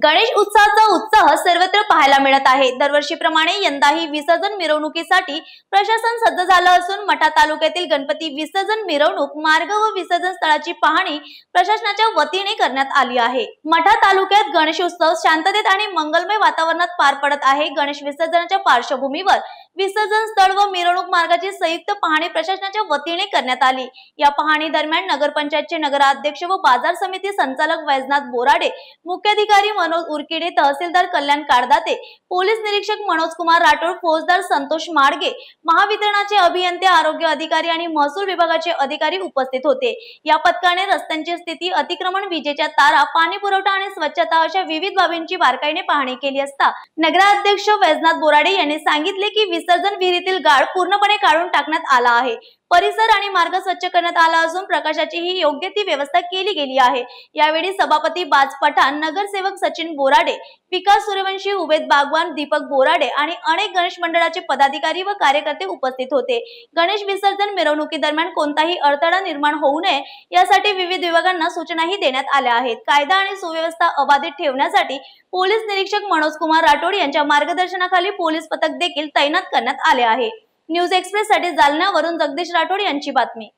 गणेश उत्सवाचा उत्साह सर्वत्र पाहायला मिळत आहे। दरवर्षीप्रमाणे यंदाही विसर्जन मिरवणुकीसाठी प्रशासन सज्ज झालं असून मठा तालुक्यातील गणपती विसर्जन मिरवणूक मार्ग व विसर्जन स्थळाची पाहणी प्रशासनाच्या वतीने करण्यात आली आहे। मठा तालुक्यात गणेशोत्सव शांततेत आणि मंगलमय वातावरणात पार पडत आहे। गणेश विसर्जनाच्या पार्श्वभूमीवर विसर्जन स्थळ व मिरवणूक मार्गाची संयुक्त पाहणी प्रशासनाच्या वतीने करण्यात आली। या पाहणी दरम्यान नगरपंचायतचे नगराध्यक्ष व बाजार समिती संचालक वैजनाथ बोराडे, मुख्याधिकारी मनोज उरकिडे, तहसीलदार कल्याण काडदाते, पोलीस निरीक्षक मनोज कुमार राठोड, फौजदार संतोष माडगे, महावितरणाचे अभियंते, आरोग्य अधिकारी आणि महसूल विभागाचे अधिकारी उपस्थित होते। या पथकाने रस्त्यांची स्थिती, अतिक्रमण, विजेच्या तारा, पाणी पुरवठा आणि स्वच्छता अशा विविध बाबींची बारकाईने पाहणी केली असता नगराध्यक्ष वैजनाथ बोराडे यांनी सांगितले की विसर्जन विहिरीतील गाळ पूर्णपणे काढून टाकण्यात आला आहे। परिसर आणि मार्ग स्वच्छ करण्यात आला असून प्रकाशाची ही योग्य ती व्यवस्था केली गेली आहे। यावेळी सभापती बाज पठाण, नगरसेवक सचिन बोराडे, विकास सूर्यवंशी, उबेद बागवान, दीपक बोराडे आणि अनेक गणेश मंडळाचे पदाधिकारी व कार्यकर्ते उपस्थित होते। गणेश विसर्जन मिरवणुकी दरम्यान कोणताही अडथळा निर्माण होऊ नये यासाठी विविध विभागांना सूचनाही देण्यात आल्या आहेत। कायदा आणि सुव्यवस्था अबाधित ठेवण्यासाठी पोलीस निरीक्षक मनोज कुमार राठोड यांच्या मार्गदर्शनाखाली पोलीस पथक देखील तैनात करण्यात आले आहे। न्यूज एक्सप्रेस साठी जालन्यावरून जगदीश राठोड यांची बातमी।